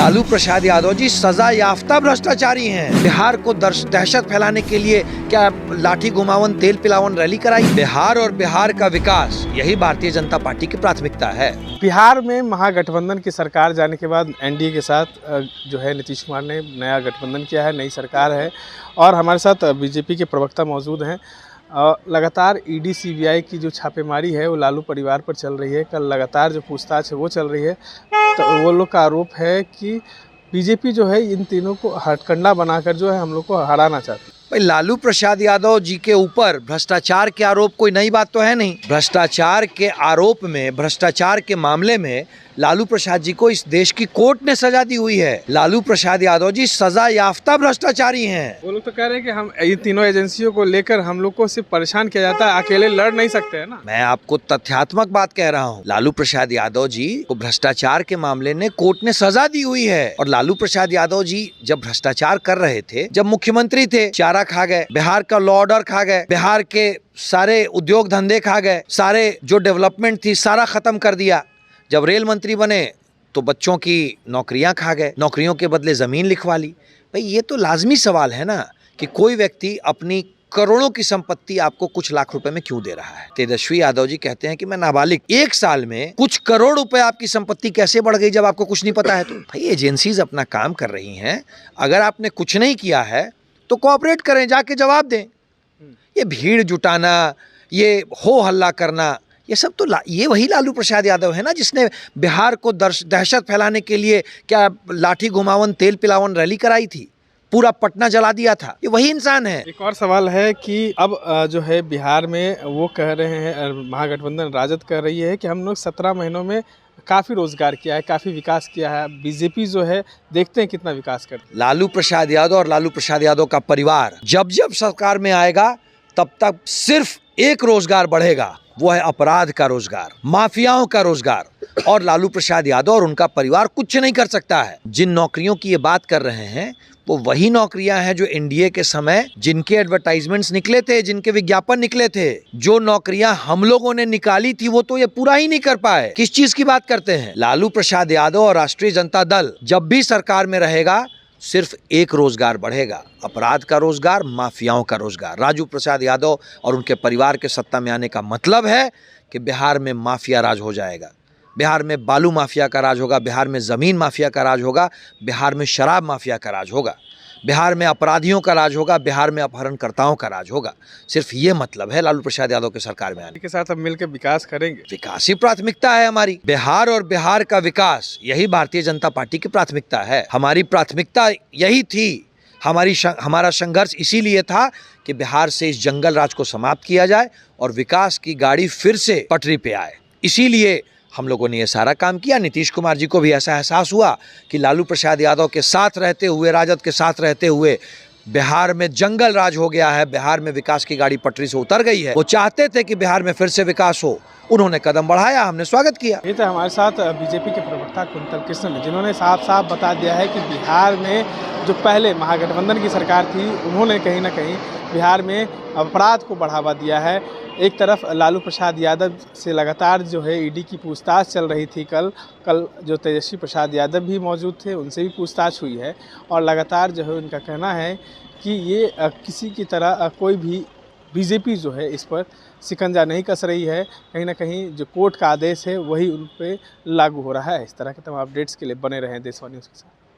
लालू प्रसाद यादव जी सजा याफ्ता भ्रष्टाचारी हैं। बिहार को दहशत फैलाने के लिए क्या लाठी घुमावन तेल पिलावन रैली कराई? बिहार और बिहार का विकास यही भारतीय जनता पार्टी की प्राथमिकता है। बिहार में महागठबंधन की सरकार जाने के बाद एनडीए के साथ जो है नीतीश कुमार ने नया गठबंधन किया है, नई सरकार है और हमारे साथ बीजेपी के प्रवक्ता मौजूद हैं। लगातार ईडी सीबीआई की जो छापेमारी है वो लालू परिवार पर चल रही है। कल लगातार जो पूछताछ है वो चल रही है। तो वो लोग का आरोप है कि बीजेपी जो है इन तीनों को हथकंडा बनाकर जो है हम लोग को हराना चाहती है। भाई लालू प्रसाद यादव जी के ऊपर भ्रष्टाचार के आरोप कोई नई बात तो है नहीं। भ्रष्टाचार के आरोप में, भ्रष्टाचार के मामले में लालू प्रसाद जी को इस देश की कोर्ट ने सजा दी हुई है। लालू प्रसाद यादव जी सजा याफ्ता भ्रष्टाचारी हैं। वो लोग तो कह रहे हैं कि हम इन तीनों एजेंसियों को लेकर हम लोग को सिर्फ परेशान किया जाता है, अकेले लड़ नहीं सकते हैं ना। मैं आपको तथ्यात्मक बात कह रहा हूँ। लालू प्रसाद यादव जी को भ्रष्टाचार के मामले में कोर्ट ने सजा दी हुई है। और लालू प्रसाद यादव जी जब भ्रष्टाचार कर रहे थे, जब मुख्यमंत्री थे, चारा खा गए, बिहार का लॉ ऑर्डर खा गए, बिहार के सारे उद्योग धंधे खा गए, सारे जो डेवलपमेंट थी सारा खत्म कर दिया। जब रेल मंत्री बने तो बच्चों की नौकरियां खा गए, नौकरियों के बदले जमीन लिखवा ली। भाई ये तो लाजमी सवाल है ना कि कोई व्यक्ति अपनी करोड़ों की संपत्ति आपको कुछ लाख रुपए में क्यों दे रहा है। तेजस्वी यादव जी कहते हैं कि मैं नाबालिग, एक साल में कुछ करोड़ रुपए आपकी संपत्ति कैसे बढ़ गई जब आपको कुछ नहीं पता है? तो भाई एजेंसीज अपना काम कर रही हैं। अगर आपने कुछ नहीं किया है तो कोऑपरेट करें, जाके जवाब दें। ये भीड़ जुटाना, ये हो हल्ला करना, ये सब तो ये वही लालू प्रसाद यादव है ना जिसने बिहार को दहशत फैलाने के लिए क्या लाठी घुमावन तेल पिलावन रैली कराई थी, पूरा पटना जला दिया था। ये वही इंसान है। एक और सवाल है कि अब जो है बिहार में वो कह रहे हैं, महागठबंधन राजद कह रही है कि हम लोग 17 महीनों में काफ़ी रोजगार किया है, काफ़ी विकास किया है। बीजेपी जो है देखते हैं कितना विकास करती है। लालू प्रसाद यादव और लालू प्रसाद यादव का परिवार जब जब सरकार में आएगा तब तक सिर्फ एक रोजगार बढ़ेगा, वो है अपराध का रोजगार, माफियाओं का रोजगार। और लालू प्रसाद यादव और उनका परिवार कुछ नहीं कर सकता है। जिन नौकरियों की ये बात कर रहे हैं वो वही नौकरियां हैं जो एनडीए के समय जिनके एडवर्टाइजमेंट्स निकले थे, जिनके विज्ञापन निकले थे। जो नौकरियां हम लोगों ने निकाली थी वो तो ये पूरा ही नहीं कर पाए। किस चीज की बात करते हैं? लालू प्रसाद यादव और राष्ट्रीय जनता दल जब भी सरकार में रहेगा सिर्फ एक रोजगार बढ़ेगा, अपराध का रोजगार, माफियाओं का रोजगार। राजू प्रसाद यादव और उनके परिवार के सत्ता में आने का मतलब है कि बिहार में माफिया राज हो जाएगा, बिहार में बालू माफिया का राज होगा, बिहार में ज़मीन माफिया का राज होगा, बिहार में शराब माफिया का राज होगा, बिहार में अपराधियों का राज होगा, बिहार में अपहरणकर्ताओं का राज होगा। सिर्फ ये मतलब है लालू प्रसाद यादव के सरकार में आने के साथ हम मिलकर विकास करेंगे। विकास ही प्राथमिकता है हमारी। बिहार और बिहार का विकास यही भारतीय जनता पार्टी की प्राथमिकता है। हमारी प्राथमिकता यही थी। हमारा संघर्ष इसीलिए था कि बिहार से इस जंगल राज को समाप्त किया जाए और विकास की गाड़ी फिर से पटरी पे आए। इसीलिए हम लोगों ने ये सारा काम किया। नीतीश कुमार जी को भी ऐसा एहसास हुआ कि लालू प्रसाद यादव के साथ रहते हुए, राजद के साथ रहते हुए बिहार में जंगल राज हो गया है, बिहार में विकास की गाड़ी पटरी से उतर गई है। वो चाहते थे कि बिहार में फिर से विकास हो, उन्होंने कदम बढ़ाया, हमने स्वागत किया। ये तो हमारे साथ बीजेपी के प्रवक्ता कुंतल कृष्ण ने, जिन्होंने साफ साफ बता दिया है कि बिहार में जो पहले महागठबंधन की सरकार थी उन्होंने कहीं ना कहीं बिहार में अपराध को बढ़ावा दिया है। एक तरफ लालू प्रसाद यादव से लगातार जो है ईडी की पूछताछ चल रही थी। कल जो तेजस्वी प्रसाद यादव भी मौजूद थे उनसे भी पूछताछ हुई है और लगातार जो है उनका कहना है कि ये किसी की तरह कोई भी बीजेपी जो है इस पर शिकंजा नहीं कस रही है। कहीं ना कहीं जो कोर्ट का आदेश है वही उन पर लागू हो रहा है। इस तरह के तमाम अपडेट्स के लिए बने रहें देशवाणी न्यूज़ के साथ।